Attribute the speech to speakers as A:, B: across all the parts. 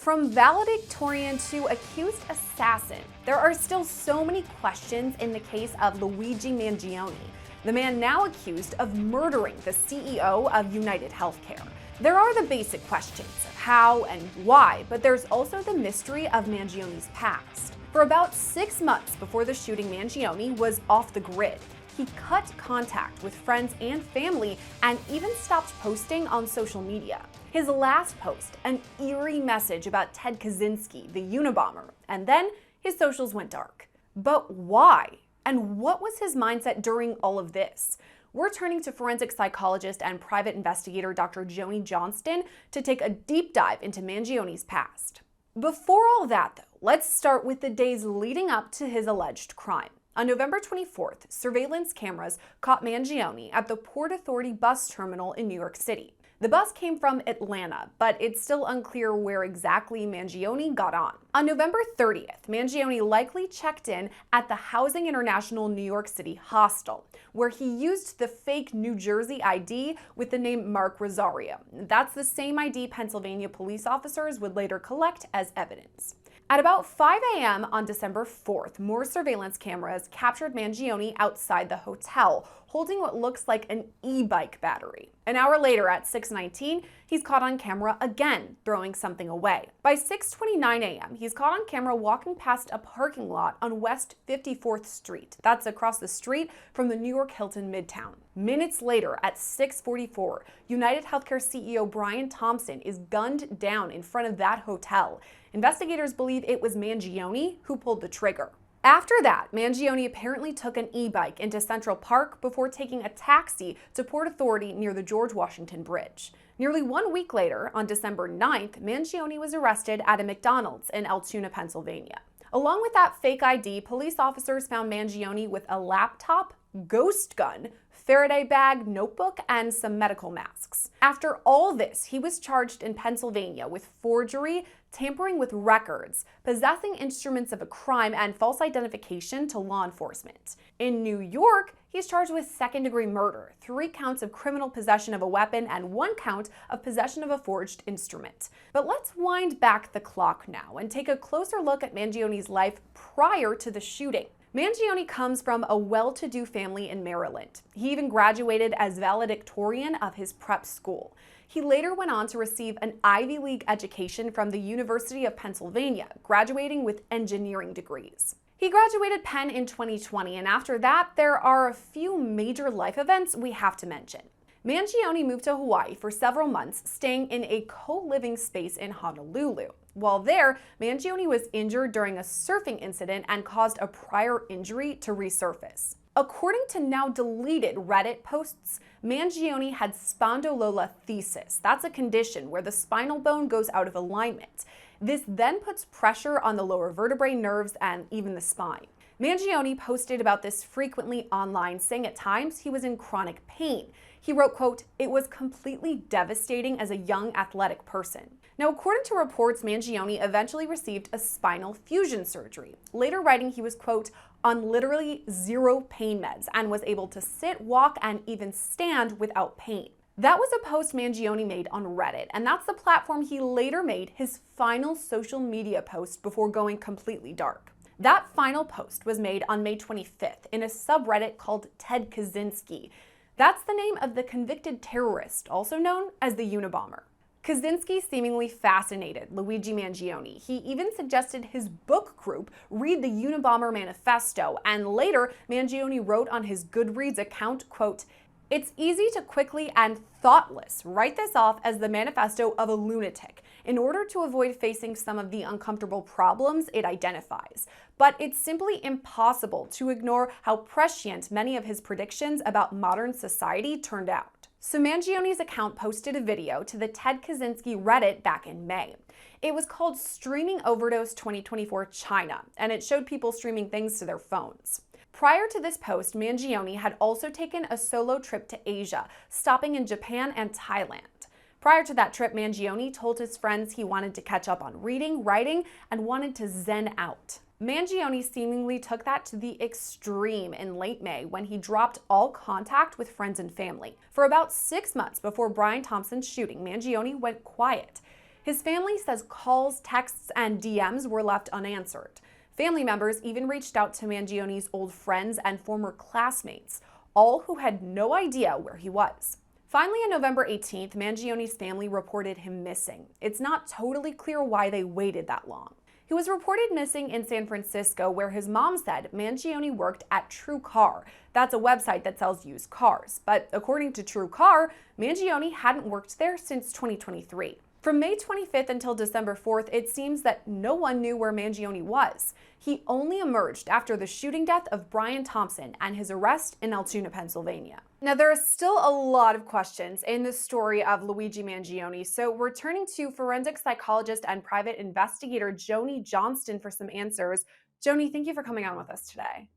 A: From valedictorian to accused assassin, there are still so many questions in the case of Luigi Mangione, the man now accused of murdering the CEO of UnitedHealthcare. There are the basic questions of how and why, but there's also the mystery of Mangione's past. For about 6 months before the shooting, Mangione was off the grid. He cut contact with friends and family and even stopped posting on social media. His last post, an eerie message about Ted Kaczynski, the Unabomber, and then his socials went dark. But why? And what was his mindset during all of this? We're turning to forensic psychologist and private investigator Dr. Joni Johnston to take a deep dive into Mangione's past. Before all that, though, let's start with the days leading up to his alleged crime. On November 24th, surveillance cameras caught Mangione at the Port Authority bus terminal in New York City. The bus came from Atlanta, but it's still unclear where exactly Mangione got on. On November 30th, Mangione likely checked in at the Housing International New York City hostel, where he used the fake New Jersey ID with the name Mark Rosario. That's the same ID Pennsylvania police officers would later collect as evidence. At about 5 a.m. on December 4th, more surveillance cameras captured Mangione outside the hotel, holding what looks like an e-bike battery. An hour later, at 6:19, he's caught on camera again, throwing something away. By 6:29 a.m., he's caught on camera walking past a parking lot on West 54th Street. That's across the street from the New York Hilton Midtown. Minutes later, at 6:44, UnitedHealthcare CEO Brian Thompson is gunned down in front of that hotel. Investigators believe it was Mangione who pulled the trigger. After that, Mangione apparently took an e-bike into Central Park before taking a taxi to Port Authority near the George Washington Bridge. Nearly 1 week later, on December 9th, Mangione was arrested at a McDonald's in Altoona, Pennsylvania. Along with that fake ID, police officers found Mangione with a laptop, ghost gun, Faraday bag, notebook, and some medical masks. After all this, he was charged in Pennsylvania with forgery, tampering with records, possessing instruments of a crime, and false identification to law enforcement. In New York, he's charged with second-degree murder, 3 counts of criminal possession of a weapon, and 1 count of possession of a forged instrument. But let's wind back the clock now and take a closer look at Mangione's life prior to the shooting. Mangione comes from a well-to-do family in Maryland. He even graduated as valedictorian of his prep school. He later went on to receive an Ivy League education from the University of Pennsylvania, graduating with engineering degrees. He graduated Penn in 2020, and after that, there are a few major life events we have to mention. Mangione moved to Hawaii for several months, staying in a co-living space in Honolulu. While there, Mangione was injured during a surfing incident and caused a prior injury to resurface. According to now deleted Reddit posts, Mangione had spondylolisthesis. That's a condition where the spinal bone goes out of alignment. This then puts pressure on the lower vertebrae, nerves, and even the spine. Mangione posted about this frequently online, saying at times he was in chronic pain. He wrote, quote, "It was completely devastating as a young athletic person." Now, according to reports, Mangione eventually received a spinal fusion surgery, later writing he was, quote, "on literally 0 pain meds and was able to sit, walk, and even stand without pain." That was a post Mangione made on Reddit, and that's the platform he later made his final social media post before going completely dark. That final post was made on May 25th in a subreddit called Ted Kaczynski. That's the name of the convicted terrorist, also known as the Unabomber. Kaczynski seemingly fascinated Luigi Mangione. He even suggested his book group read the Unabomber manifesto, and later Mangione wrote on his Goodreads account, quote, "It's easy to quickly and thoughtless write this off as the manifesto of a lunatic in order to avoid facing some of the uncomfortable problems it identifies. But it's simply impossible to ignore how prescient many of his predictions about modern society turned out." So Mangione's account posted a video to the Ted Kaczynski Reddit back in May. It was called Streaming Overdose 2024 China, and it showed people streaming things to their phones. Prior to this post, Mangione had also taken a solo trip to Asia, stopping in Japan and Thailand. Prior to that trip, Mangione told his friends he wanted to catch up on reading, writing, and wanted to zen out. Mangione seemingly took that to the extreme in late May when he dropped all contact with friends and family. For about 6 months before Brian Thompson's shooting, Mangione went quiet. His family says calls, texts, and DMs were left unanswered. Family members even reached out to Mangione's old friends and former classmates, all who had no idea where he was. Finally, on November 18th, Mangione's family reported him missing. It's not totally clear why they waited that long. He was reported missing in San Francisco, where his mom said Mangione worked at True Car. That's a website that sells used cars. But according to True Car, Mangione hadn't worked there since 2023. From May 25th until December 4th, it seems that no one knew where Mangione was. He only emerged after the shooting death of Brian Thompson and his arrest in Altoona, Pennsylvania. Now, there is still a lot of questions in the story of Luigi Mangione, so we're turning to forensic psychologist and private investigator Joni Johnston for some answers. Joni, thank you for coming on with us today.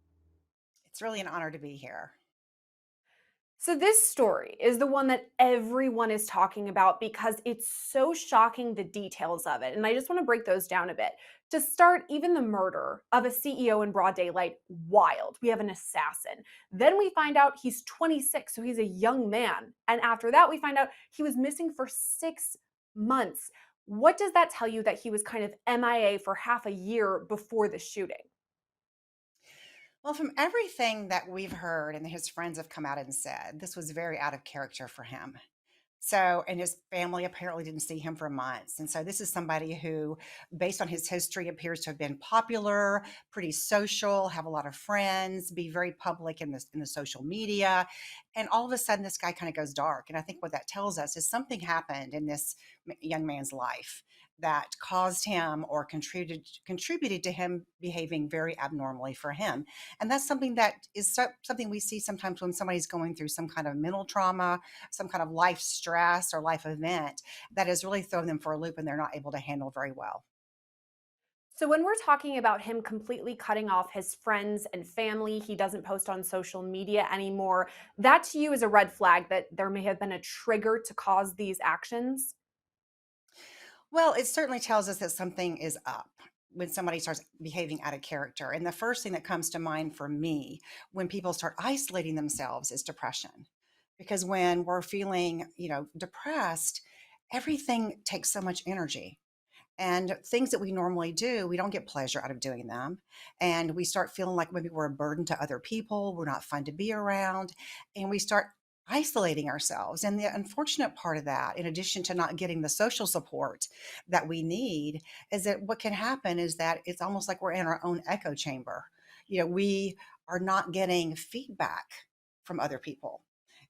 B: It's really an honor to be here.
A: So, this story is the one that everyone is talking about because it's so shocking, the details of it. And I just want to break those down a bit. To start, even the murder of a CEO in broad daylight, wild. We have an assassin. Then we find out he's 26, so he's a young man. And after that, we find out he was missing for 6 months. What does that tell you that he was kind of MIA for half a year before the shooting?
B: Well, from everything that we've heard and his friends have come out and said, this was very out of character for him. So, and his family apparently didn't see him for months. And so, this is somebody who, based on his history, appears to have been popular, pretty social, have a lot of friends, be very public in the social media. And all of a sudden, this guy kind of goes dark. And I think what that tells us is something happened in this young man's life that caused him or contributed to him behaving very abnormally for him. And that's something that is something we see sometimes when somebody's going through some kind of mental trauma, some kind of life stress or life event that has really thrown them for a loop and they're not able to handle very well.
A: So, when we're talking about him completely cutting off his friends and family, he doesn't post on social media anymore. That to you is a red flag that there may have been a trigger to cause these actions?
B: Well, it certainly tells us that something is up when somebody starts behaving out of character. And the first thing that comes to mind for me when people start isolating themselves is depression. Because when we're feeling, depressed, everything takes so much energy. And things that we normally do, we don't get pleasure out of doing them. And we start feeling like maybe we're a burden to other people, we're not fun to be around, and we start isolating ourselves. And the unfortunate part of that, in addition to not getting the social support that we need, is that what can happen is that it's almost like we're in our own echo chamber. We are not getting feedback from other people.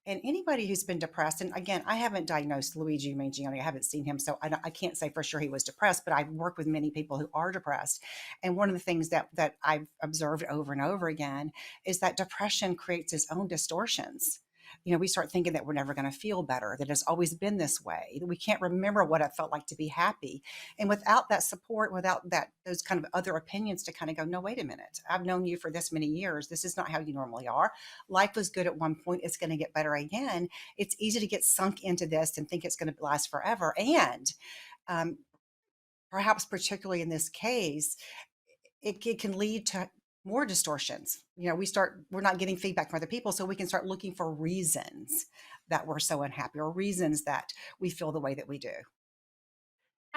B: And anybody who's been depressed, and again, I haven't diagnosed Luigi Mangione, I haven't seen him, so I can't say for sure he was depressed, but I've worked with many people who are depressed. And one of the things that I've observed over and over again is that depression creates its own distortions. We start thinking that we're never going to feel better, that it's always been this way, that we can't remember what it felt like to be happy. And without that support, without those kind of other opinions to kind of go, no, wait a minute, I've known you for this many years. This is not how you normally are. Life was good at one point. It's going to get better again. It's easy to get sunk into this and think it's going to last forever. And um, perhaps particularly in this case, it can lead to more distortions. We're not getting feedback from other people, so we can start looking for reasons that we're so unhappy or reasons that we feel the way that we do.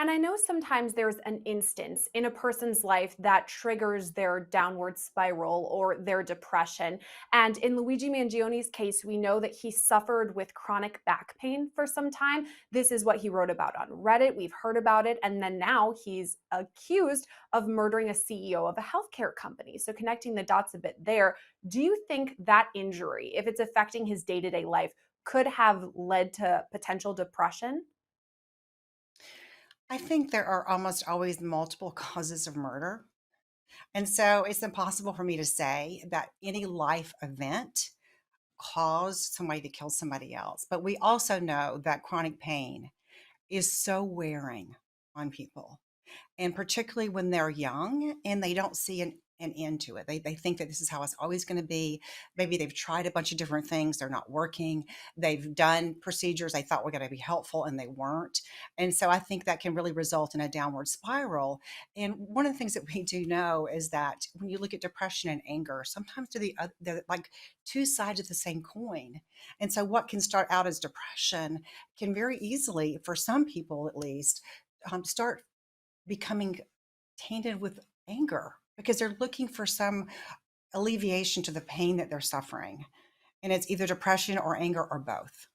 A: And I know sometimes there's an instance in a person's life that triggers their downward spiral or their depression. And in Luigi Mangione's case, we know that he suffered with chronic back pain for some time. This is what he wrote about on Reddit. We've heard about it. And then now he's accused of murdering a CEO of a healthcare company. So connecting the dots a bit there, do you think that injury, if it's affecting his day to day life, could have led to potential depression?
B: I think there are almost always multiple causes of murder. And so it's impossible for me to say that any life event caused somebody to kill somebody else. But we also know that chronic pain is so wearing on people, and particularly when they're young and they don't see an end to it. They think that this is how it's always going to be. Maybe they've tried a bunch of different things, they're not working. They've done procedures they thought were going to be helpful and they weren't. And so I think that can really result in a downward spiral. And one of the things that we do know is that when you look at depression and anger, sometimes they're like two sides of the same coin. And so what can start out as depression can very easily, for some people at least, start becoming tainted with anger because they're looking for some alleviation to the pain that they're suffering. And it's either depression or anger or both.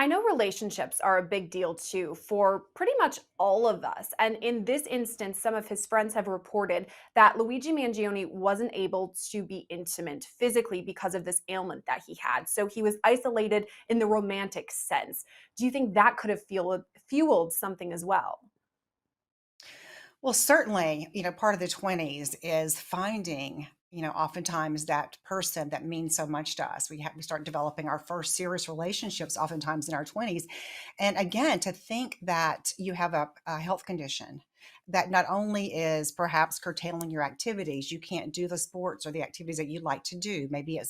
A: I know relationships are a big deal too for pretty much all of us. And in this instance, some of his friends have reported that Luigi Mangione wasn't able to be intimate physically because of this ailment that he had. So he was isolated in the romantic sense. Do you think that could have fueled something as well?
B: Well, certainly, part of the 20s is finding, oftentimes that person that means so much to us. We start developing our first serious relationships oftentimes in our 20s. And again, to think that you have a health condition that not only is perhaps curtailing your activities, you can't do the sports or the activities that you like to do. Maybe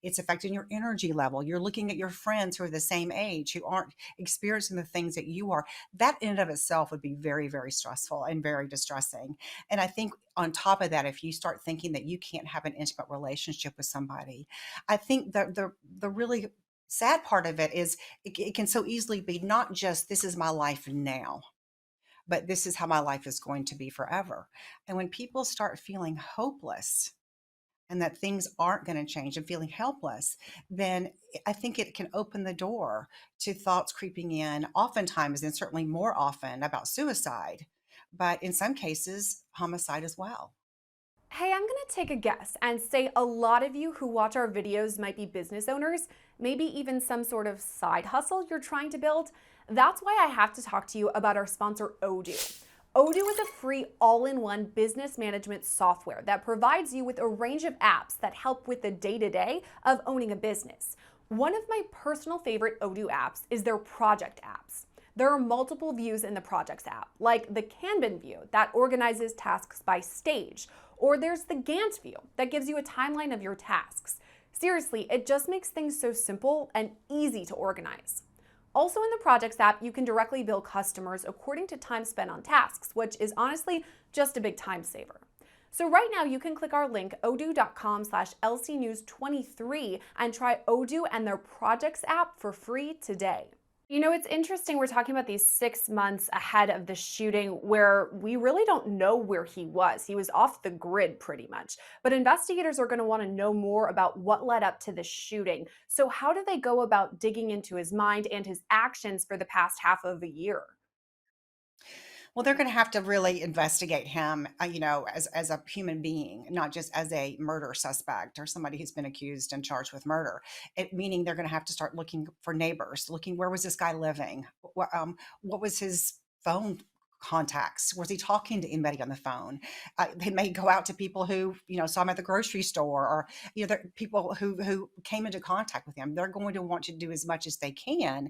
B: it's affecting your energy level. You're looking at your friends who are the same age who aren't experiencing the things that you are. That in and of itself would be very, very stressful and very distressing. And I think on top of that, if you start thinking that you can't have an intimate relationship with somebody, I think the really sad part of it is it can so easily be not just this is my life now, but this is how my life is going to be forever. And when people start feeling hopeless and that things aren't going to change and feeling helpless, then I think it can open the door to thoughts creeping in, oftentimes, and certainly more often, about suicide, but in some cases, homicide as well.
A: Hey, I'm gonna take a guess and say a lot of you who watch our videos might be business owners, maybe even some sort of side hustle you're trying to build. That's why I have to talk to you about our sponsor, Odoo. Odoo is a free all-in-one business management software that provides you with a range of apps that help with the day-to-day of owning a business. One of my personal favorite Odoo apps is their project apps. There are multiple views in the Projects app, like the Kanban view that organizes tasks by stage, or there's the Gantt view that gives you a timeline of your tasks. Seriously, it just makes things so simple and easy to organize. Also in the Projects app, you can directly bill customers according to time spent on tasks, which is honestly just a big time saver. So right now you can click our link odoo.com/lcnews23 and try Odoo and their Projects app for free today. You know, it's interesting we're talking about these 6 months ahead of the shooting where we really don't know where he was. He was off the grid pretty much. But investigators are going to want to know more about what led up to the shooting. So, how do they go about digging into his mind and his actions for the past half of a year?
B: Well, they're going to have to really investigate him, as a human being, not just as a murder suspect or somebody who's been accused and charged with murder. Meaning they're going to have to start looking for neighbors, looking where was this guy living, what was his phone contacts, was he talking to anybody on the phone? They may go out to people who saw him at the grocery store, or people who came into contact with him. They're going to want to do as much as they can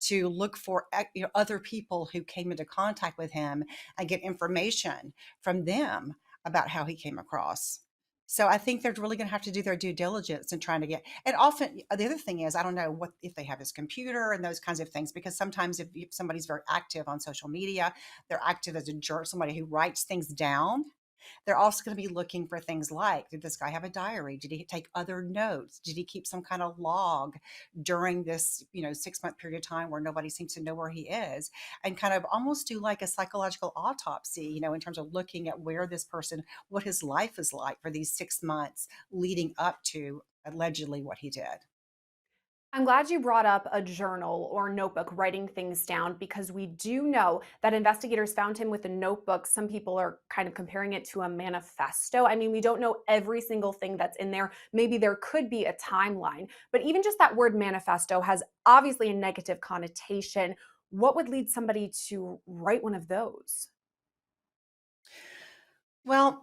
B: to look for other people who came into contact with him and get information from them about how he came across. So I think they're really going to have to do their due diligence in trying to get. And often the other thing is, I don't know what if they have his computer and those kinds of things, because sometimes if somebody's very active on social media, they're active as a juror, somebody who writes things down. They're also going to be looking for things like, did this guy have a diary? Did he take other notes? Did he keep some kind of log during this, 6 month period of time where nobody seems to know where he is? And kind of almost do like a psychological autopsy, in terms of looking at where this person, what his life is like for these 6 months leading up to allegedly what he did.
A: I'm glad you brought up a journal or notebook writing things down because we do know that investigators found him with a notebook. Some people are kind of comparing it to a manifesto. I mean, we don't know every single thing that's in there. Maybe there could be a timeline, but even just that word manifesto has obviously a negative connotation. What would lead somebody to write one of those?
B: Well,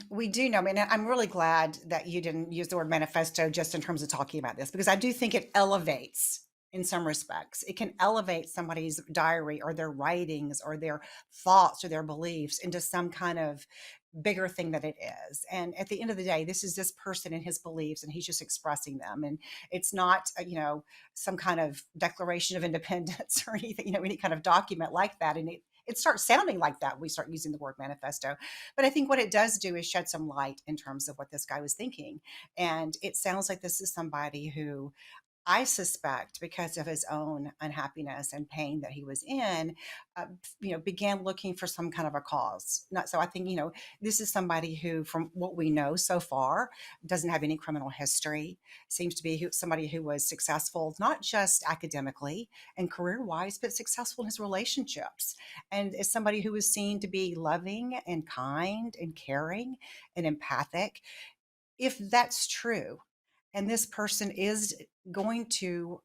B: we do know. I mean, I'm really glad that you didn't use the word manifesto just in terms of talking about this, because I do think it elevates in some respects. It can elevate somebody's diary or their writings or their thoughts or their beliefs into some kind of bigger thing that it is. And at the end of the day, this is this person and his beliefs, and he's just expressing them. And it's not, some kind of Declaration of Independence or anything, any kind of document like that. And it starts sounding like that. We start using the word manifesto. But I think what it does do is shed some light in terms of what this guy was thinking. And it sounds like this is somebody who I suspect because of his own unhappiness and pain that he was in, uh, began looking for some kind of a cause. Not so. I think this is somebody who, from what we know so far, doesn't have any criminal history. Seems to be somebody who was successful, not just academically and career wise, but successful in his relationships, and is somebody who was seen to be loving and kind and caring and empathic. If that's true, and this person is going to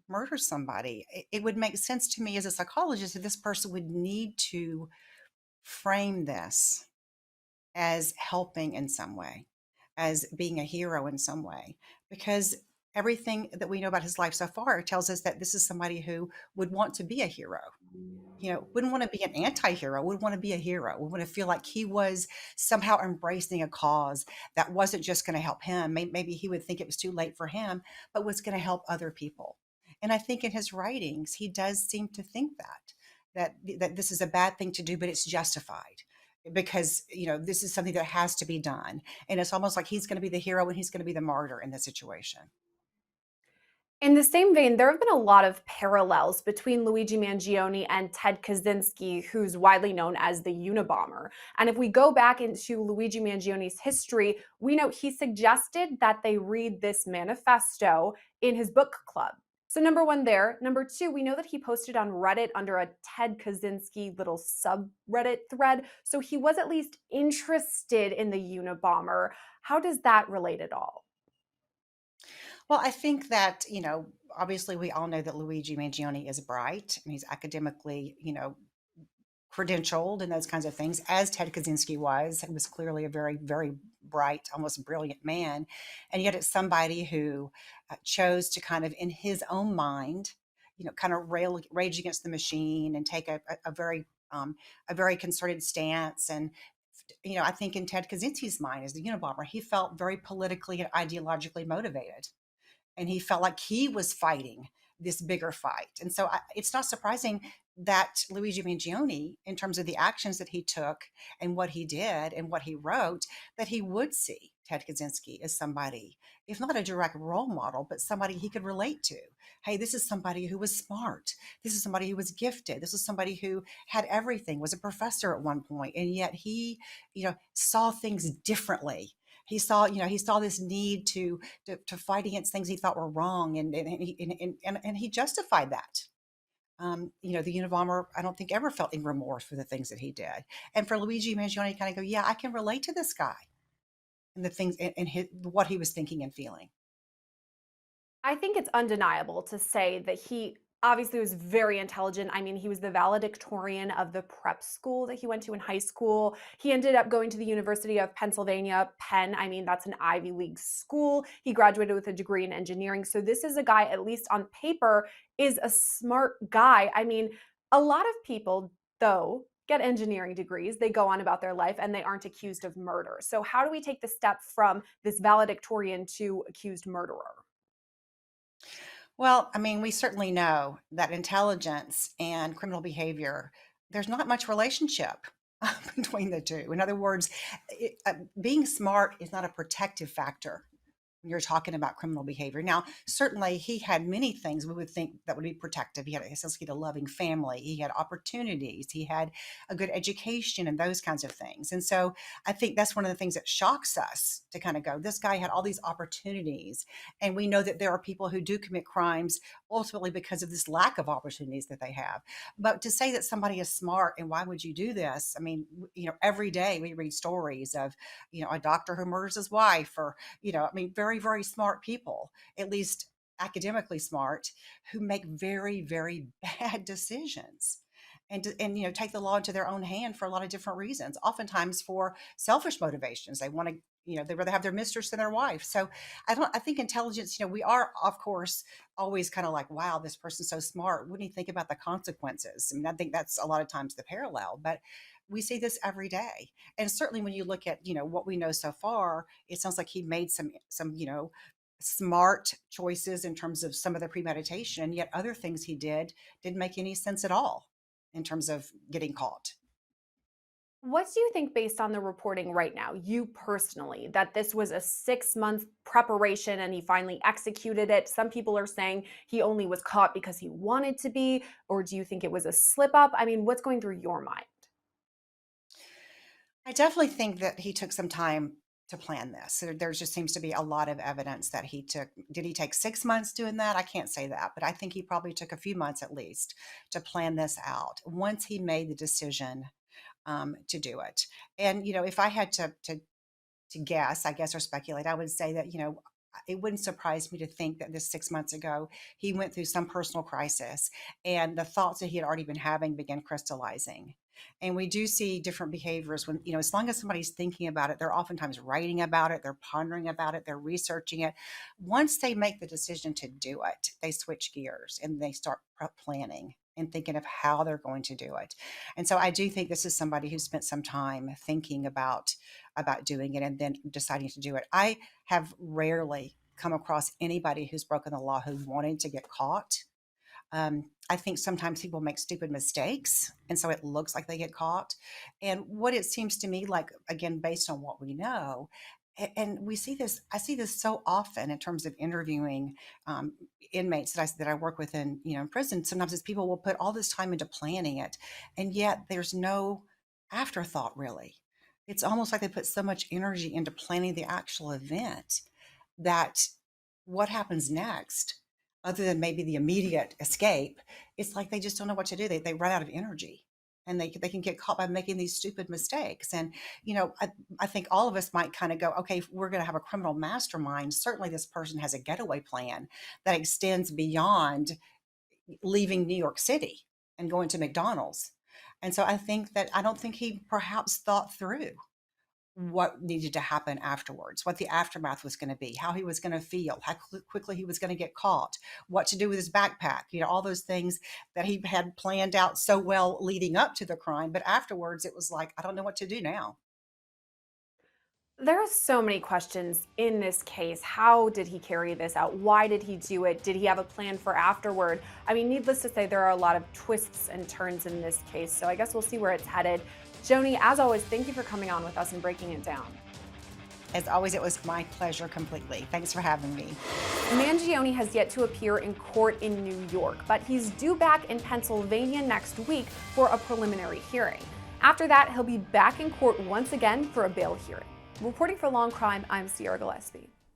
B: murder somebody, it would make sense to me as a psychologist that this person would need to frame this as helping in some way, as being a hero in some way, because everything that we know about his life so far tells us that this is somebody who would want to be a hero. Wouldn't want to be an anti-hero, would want to be a hero, would want to feel like he was somehow embracing a cause that wasn't just going to help him. Maybe he would think it was too late for him, but was going to help other people. And I think in his writings, he does seem to think that this is a bad thing to do, but it's justified because this is something that has to be done. And it's almost like he's going to be the hero and he's going to be the martyr in the situation.
A: In the same vein, there have been a lot of parallels between Luigi Mangione and Ted Kaczynski, who's widely known as the Unabomber. And if we go back into Luigi Mangione's history, we know he suggested that they read this manifesto in his book club. So, number one, there. Number two, we know that he posted on Reddit under a Ted Kaczynski little subreddit thread. So, he was at least interested in the Unabomber. How does that relate at all?
B: Well, I think that, obviously we all know that Luigi Mangione is bright and he's academically, credentialed and those kinds of things, as Ted Kaczynski was. He was clearly a very, very bright, almost brilliant man. And yet it's somebody who chose to kind of, in his own mind, kind of rage against the machine and take a very concerted stance. And I think in Ted Kaczynski's mind as the Unabomber, he felt very politically and ideologically motivated, and he felt like he was fighting this bigger fight. And so it's not surprising that Luigi Mangione, in terms of the actions that he took and what he did and what he wrote, that he would see Ted Kaczynski as somebody, if not a direct role model, but somebody he could relate to. Hey, this is somebody who was smart. This is somebody who was gifted. This is somebody who had everything, was a professor at one point, and yet he, saw things differently. He saw this need to fight against things he thought were wrong, and he justified that. The Unabomber, I don't think ever felt any remorse for the things that he did. And for Luigi Mangione, kind of go, yeah, I can relate to this guy and the things and what he was thinking and feeling.
A: I think it's undeniable to say that he obviously was very intelligent. I mean, he was the valedictorian of the prep school that he went to in high school. He ended up going to the University of Pennsylvania, Penn. I mean, that's an Ivy League school. He graduated with a degree in engineering. So this is a guy, at least on paper, is a smart guy. I mean, a lot of people, though, get engineering degrees. They go on about their life and they aren't accused of murder. So how do we take the step from this valedictorian to accused murderer?
B: Well, I mean, we certainly know that intelligence and criminal behavior, there's not much relationship between the two. In other words, being smart is not a protective factor when you're talking about criminal behavior. Now, certainly he had many things we would think that would be protective. He had a loving family, he had opportunities, he had a good education and those kinds of things. And so I think that's one of the things that shocks us to kind of go, this guy had all these opportunities. And we know that there are people who do commit crimes ultimately because of this lack of opportunities that they have. But to say that somebody is smart and why would you do this? I mean, every day we read stories of, a doctor who murders his wife, or I mean, very, very smart people, at least academically smart, who make very, very bad decisions and take the law into their own hand for a lot of different reasons, oftentimes for selfish motivations. They want to, they rather have their mistress than their wife. So I think intelligence, we are, of course, always kind of like, wow, this person's so smart. Wouldn't he think about the consequences? I mean, I think that's a lot of times the parallel, but we see this every day. And certainly when you look at, what we know so far, it sounds like he made some, smart choices in terms of some of the premeditation, yet other things he did didn't make any sense at all in terms of getting caught.
A: What do you think, based on the reporting right now, you personally, that this was a 6 month preparation and he finally executed it? Some people are saying he only was caught because he wanted to be, or do you think it was a slip up? I mean, what's going through your mind?
B: I definitely think that he took some time to plan this. There just seems to be a lot of evidence that he took. Did he take 6 months doing that? I can't say that, but I think he probably took a few months at least to plan this out once he made the decision to do it. And if I had to guess, I guess, or speculate, I would say that, it wouldn't surprise me to think that this 6 months ago, he went through some personal crisis and the thoughts that he had already been having began crystallizing. And we do see different behaviors when, as long as somebody's thinking about it, they're oftentimes writing about it, they're pondering about it, they're researching it. Once they make the decision to do it, they switch gears and they start planning and thinking of how they're going to do it. And so I do think this is somebody who spent some time thinking about doing it and then deciding to do it. I have rarely come across anybody who's broken the law who wanted to get caught. I think sometimes people make stupid mistakes, and so it looks like they get caught. And what it seems to me like, again, based on what we know, and we see this, I see this so often in terms of interviewing um, inmates that I work with in in prison. Sometimes it's people will put all this time into planning it, and yet there's no afterthought really. It's almost like they put so much energy into planning the actual event that what happens next, other than maybe the immediate escape, it's like they just don't know what to do. They run out of energy and they can get caught by making these stupid mistakes. And, I think all of us might kind of go, okay, if we're going to have a criminal mastermind, certainly this person has a getaway plan that extends beyond leaving New York City and going to McDonald's. And so I think that I don't think he perhaps thought through what needed to happen afterwards, what the aftermath was going to be, how he was going to feel, how quickly he was going to get caught, what to do with his backpack, all those things that he had planned out so well leading up to the crime. But afterwards, it was like, I don't know what to do now.
A: There are so many questions in this case. How did he carry this out? Why did he do it? Did he have a plan for afterward? I mean, needless to say, there are a lot of twists and turns in this case. So I guess we'll see where it's headed. Joni, as always, thank you for coming on with us and breaking it down.
B: As always, it was my pleasure completely. Thanks for having me.
A: Mangione has yet to appear in court in New York, but he's due back in Pennsylvania next week for a preliminary hearing. After that, he'll be back in court once again for a bail hearing. Reporting for Law&Crime, I'm Sierra Gillespie.